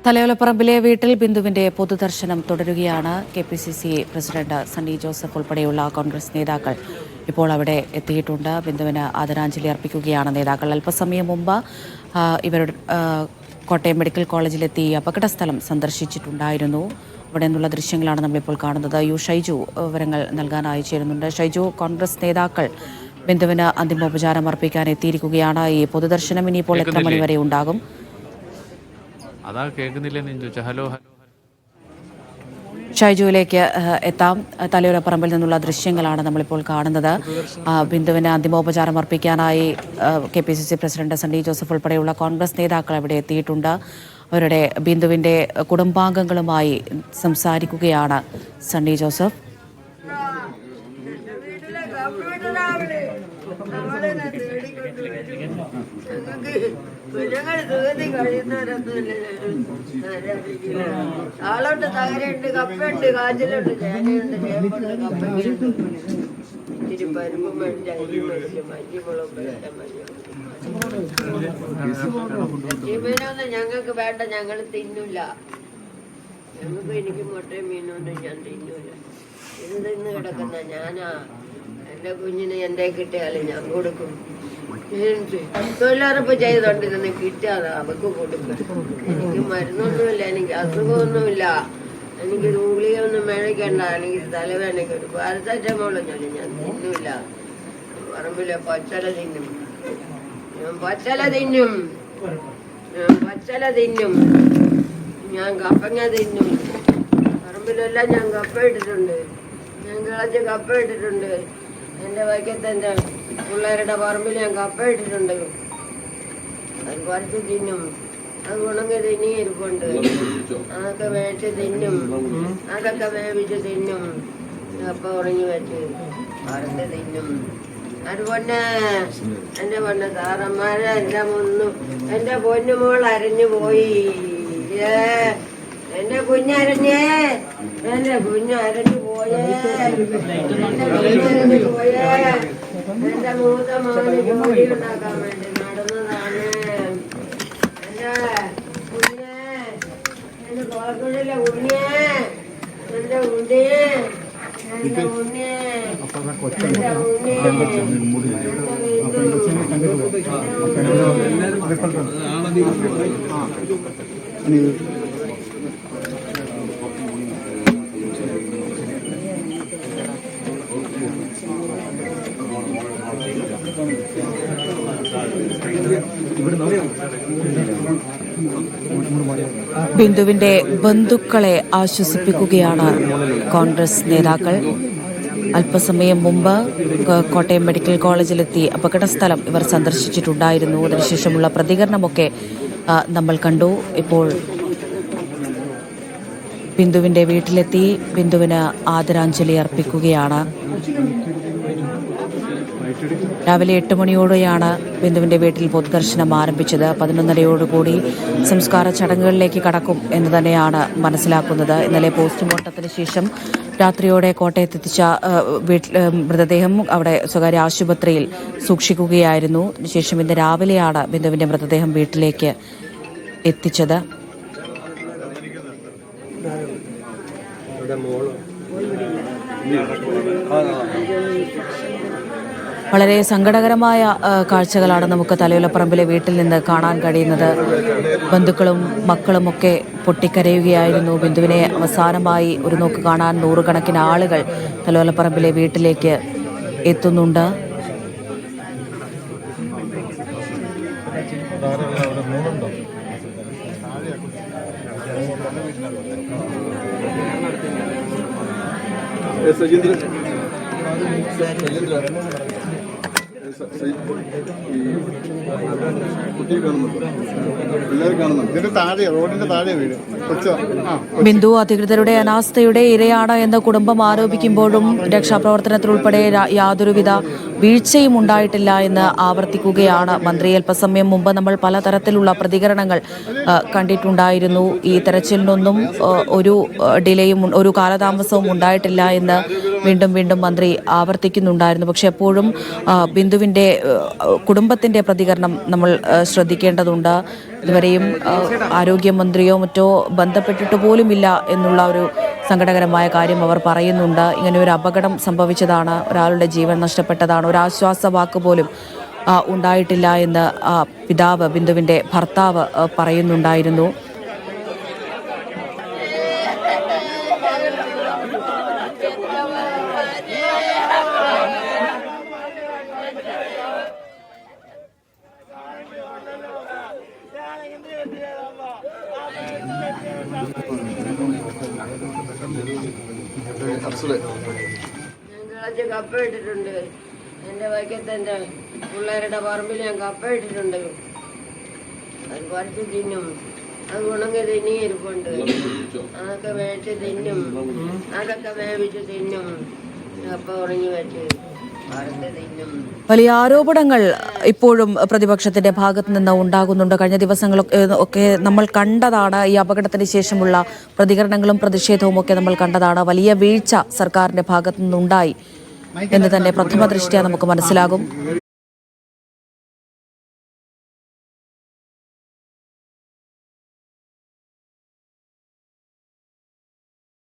തലയോലപ്പറമ്പിലെ വീട്ടിൽ ബിന്ദുവിന്റെ പൊതുദർശനം തുടരുകയാണ്. KPCC president Sunny Joseph ഉൾപ്പെടെയുള്ള കോൺഗ്രസ് നേതാക്കൾ ഇപ്പോൾ അവിടെ എത്തിയിട്ടുണ്ട്. ബിന്ദുവിന് ആദരാഞ്ജലി അർപ്പിക്കുകയാണ് നേതാക്കൾ. അല്പസമയം മുമ്പ് ഇവരുടെ കോട്ടയം മെഡിക്കൽ കോളേജിലെത്തി അപകടസ്ഥലം സന്ദർശിച്ചിട്ടുണ്ടായിരുന്നു. അവിടെ നിന്നുള്ള ദൃശ്യങ്ങളാണ് നമ്മളിപ്പോൾ കാണുന്നത്. ഷൈജു വിവരങ്ങൾ നൽകാനായി ചേരുന്നുണ്ട്. ഷൈജു, കോൺഗ്രസ് നേതാക്കൾ ബിന്ദുവിന് അന്തിമോപചാരം അർപ്പിക്കാൻ എത്തിയിരിക്കുകയാണ്. ഈ പൊതുദർശനം ഇനിയിപ്പോൾ എത്ര മണിവരെ ഉണ്ടാകും? അതാ കേൾക്കുന്നില്ലെന്ന് ചോദിച്ചാൽ ഹലോ ഷൈജുവിലേക്ക് എത്താം. തലയോലപ്പറമ്പിൽ നിന്നുള്ള ദൃശ്യങ്ങളാണ് നമ്മളിപ്പോൾ കാണുന്നത്. ബിന്ദുവിന് അന്തിമോപചാരം അർപ്പിക്കാനായി KPCC പ്രസിഡന്റ് സണ്ണി ജോസഫ് ഉൾപ്പെടെയുള്ള കോൺഗ്രസ് നേതാക്കൾ അവിടെ എത്തിയിട്ടുണ്ട്. അവരുടെ ബിന്ദുവിന്റെ കുടുംബാംഗങ്ങളുമായി സംസാരിക്കുകയാണ് സണ്ണി ജോസഫ്. ആളോട്ട് തകരയുണ്ട്, കപ്പയുണ്ട്, കാച്ചിലുണ്ട്, ചേനയുണ്ട്, ചേമ്പുണ്ട്, കപ്പയുണ്ട്, ഇത്തിരി പരിപ്പും മേടിച്ച് അരി മേടിച്ച് മഞ്ഞുമുളകും മീനൊന്നും ഞങ്ങൾക്ക് വേണ്ട, ഞങ്ങൾ തിന്നില്ല. ഞങ്ങൾക്ക് എനിക്ക് മുട്ടയും മീനുണ്ട്, ഞാൻ തിന്നൂല. ഇത് തിന്ന് കിടക്കുന്ന ഞാനാ. എൻ്റെ കുഞ്ഞിന് എന്തേ കിട്ടിയാലും ഞാൻ കൊടുക്കും. തൊഴിലുറപ്പ് ചെയ്തോണ്ടിരുന്ന് കിട്ടാതെ അവർക്ക് കൊടുക്കും. എനിക്ക് മരുന്നൊന്നുമില്ല, എനിക്ക് അസുഖമൊന്നുമില്ല, എനിക്ക് ഗുളികയൊന്നും മേടിക്കണ്ട, എനിക്ക് തലവേദനയ്ക്ക് ഒരു പാരസെറ്റമോളൊന്നുമില്ല, ഞാൻ തിന്നില്ല. പറമ്പിലെ പച്ചല തിന്നും, ഞാൻ പച്ചല തിന്നും, ഞാൻ പച്ചല തിന്നും, ഞാൻ കപ്പങ്ങ തിന്നും. പറമ്പിലെല്ലാം ഞാൻ കപ്പ ഇട്ടിട്ടുണ്ട്, ഞാൻ കിളച്ച് കപ്പ ഇട്ടിട്ടുണ്ട്. എൻ്റെ വൈക്കത്തെ എൻ്റെ പിള്ളേരുടെ പറമ്പിൽ ഞാൻ കപ്പ ഇട്ടിട്ടുണ്ട്. അത് പറിച്ച് തിന്നും, അത് ഉണങ്ങി തിന്നി ഇരിപ്പുണ്ട്, അതൊക്കെ മേടിച്ച് തിന്നും, അതൊക്കെ വേവിച്ച് തിന്നും, കപ്പ ഉണങ്ങി വെച്ച് വറുത്ത് തിന്നും. അതുപോലെ എൻ്റെ പൊന്നെ സാറന്മാരെ എല്ലാം ഒന്നും എൻ്റെ പൊന്നുമോൾ അരഞ്ഞു പോയി. എന്റെ കുഞ്ഞരഞ്ഞേ, എന്റെ കുഞ്ഞരഞ്ഞു പോയേ, എന്റെ പോയേ. എന്റെ മൂത്ത മോന് ജോലി ഉണ്ടാക്കാൻ വേണ്ടി നടന്നതാണ്. എന്റെ കുഞ്ഞേ, എന്റെ കുളക്കുഴിലെ ഉണ്ണിയേ, എന്റെ ഉണ്ണിയേ, എന്റെ ഉണ്ണിയേ, എന്റെ ഉണ്ണി. ബിന്ദുവിന്റെ ബന്ധുക്കളെ ആശ്വസിപ്പിക്കുകയാണ് കോൺഗ്രസ് നേതാക്കൾ. അല്പസമയം മുമ്പ് കോട്ടയം മെഡിക്കൽ കോളേജിലെത്തി അപകടസ്ഥലം ഇവർ സന്ദർശിച്ചിട്ടുണ്ടായിരുന്നു. അതിനുശേഷമുള്ള പ്രതികരണമൊക്കെ നമ്മൾ കണ്ടു. ഇപ്പോൾ ബിന്ദുവിന്റെ വീട്ടിലെത്തി ബിന്ദുവിന് ആദരാഞ്ജലി അർപ്പിക്കുകയാണ്. രാവിലെ 8 മണിയോടെയാണ് ബിന്ദുവിന്റെ വീട്ടിൽ പൊതുദർശനം ആരംഭിച്ചത്. 11:30യോടുകൂടി സംസ്കാര ചടങ്ങുകളിലേക്ക് കടക്കും എന്ന് തന്നെയാണ് മനസ്സിലാക്കുന്നത്. ഇന്നലെ പോസ്റ്റ്മോർട്ടത്തിന് ശേഷം രാത്രിയോടെ കോട്ടയത്തെത്തിച്ച മൃതദേഹം അവിടെ സ്വകാര്യ ആശുപത്രിയിൽ സൂക്ഷിക്കുകയായിരുന്നു. അതിനുശേഷം ഇന്ന് രാവിലെയാണ് ബിന്ദുവിന്റെ മൃതദേഹം വീട്ടിലേക്ക് എത്തിച്ചത്. വളരെ സങ്കടകരമായ കാഴ്ചകളാണ് നമുക്ക് തലയോലപ്പറമ്പിലെ വീട്ടിൽ നിന്ന് കാണാൻ കഴിയുന്നത്. ബന്ധുക്കളും മക്കളുമൊക്കെ പൊട്ടിക്കരയുകയായിരുന്നു. ബിന്ദുവിനെ അവസാനമായി ഒരു നോക്ക് കാണാൻ നൂറുകണക്കിന് ആളുകൾ തലയോലപ്പറമ്പിലെ വീട്ടിലേക്ക് എത്തുന്നുണ്ട്. ബിന്ദു അധികൃതരുടെ അനാസ്ഥയുടെ ഇരയാണ് എന്ന് കുടുംബം ആരോപിക്കുമ്പോഴും രക്ഷാപ്രവർത്തനത്തിലുൾപ്പെടെ യാതൊരുവിധ വീഴ്ചയും ഉണ്ടായിട്ടില്ല എന്ന് ആവർത്തിക്കുകയാണ് മന്ത്രി. അല്പസമയം മുമ്പ് നമ്മൾ പലതരത്തിലുള്ള പ്രതികരണങ്ങൾ കണ്ടിട്ടുണ്ടായിരുന്നു. ഈ തെരച്ചിലിനൊന്നും ഒരു ഡിലേയും ഒരു കാലതാമസവും ഉണ്ടായിട്ടില്ല എന്ന് വീണ്ടും വീണ്ടും മന്ത്രി ആവർത്തിക്കുന്നുണ്ടായിരുന്നു. പക്ഷെ എപ്പോഴും ബിന്ദുവിൻ്റെ കുടുംബത്തിൻ്റെ പ്രതികരണം നമ്മൾ ശ്രദ്ധിക്കേണ്ടതുണ്ട്. ഇതുവരെയും ആരോഗ്യമന്ത്രിയോ മറ്റോ ബന്ധപ്പെട്ടിട്ട് പോലുമില്ല എന്നുള്ള ഒരു സങ്കടകരമായ കാര്യം അവർ പറയുന്നുണ്ട്. ഇങ്ങനെ ഒരു അപകടം സംഭവിച്ചതാണ്, ഒരാളുടെ ജീവൻ നഷ്ടപ്പെട്ടതാണ്, ഒരു ആശ്വാസ വാക്ക് പോലും ഉണ്ടായിട്ടില്ല എന്ന് പിതാവ് ബിന്ദുവിൻ്റെ ഭർത്താവ് പറയുന്നുണ്ടായിരുന്നു. ഞങ്ങളച്ച് കപ്പ ഇട്ടിട്ടുണ്ട്. എൻ്റെ വൈക്കത്തെ എൻ്റെ പിള്ളേരുടെ പറമ്പിൽ ഞാൻ കപ്പ ഇട്ടിട്ടുണ്ട്. അത് പറിച്ച് തിന്നും, അത് ഉണങ്ങി തിന്നി ഇരിപ്പുണ്ട്. അതൊക്കെ വേവിച്ച് തിന്നും, അതൊക്കെ വേവിച്ച് തിന്നും. കപ്പ ഉണങ്ങി വെച്ച് വറുത്ത് തിന്നും. വലിയ ആരോപണങ്ങൾ ഇപ്പോഴും പ്രതിപക്ഷത്തിന്റെ ഭാഗത്ത് നിന്ന് ഉണ്ടാകുന്നുണ്ട്. കഴിഞ്ഞ ദിവസങ്ങളൊക്കെ നമ്മൾ കണ്ടതാണ്. ഈ അപകടത്തിന് ശേഷമുള്ള പ്രതികരണങ്ങളും പ്രതിഷേധവും ഒക്കെ നമ്മൾ കണ്ടതാണ്. വലിയ വീഴ്ച സർക്കാരിന്റെ ഭാഗത്തു നിന്നുണ്ടായി എന്ന് തന്നെ പ്രഥമ ദൃഷ്ട്യാ നമുക്ക് മനസ്സിലാകും.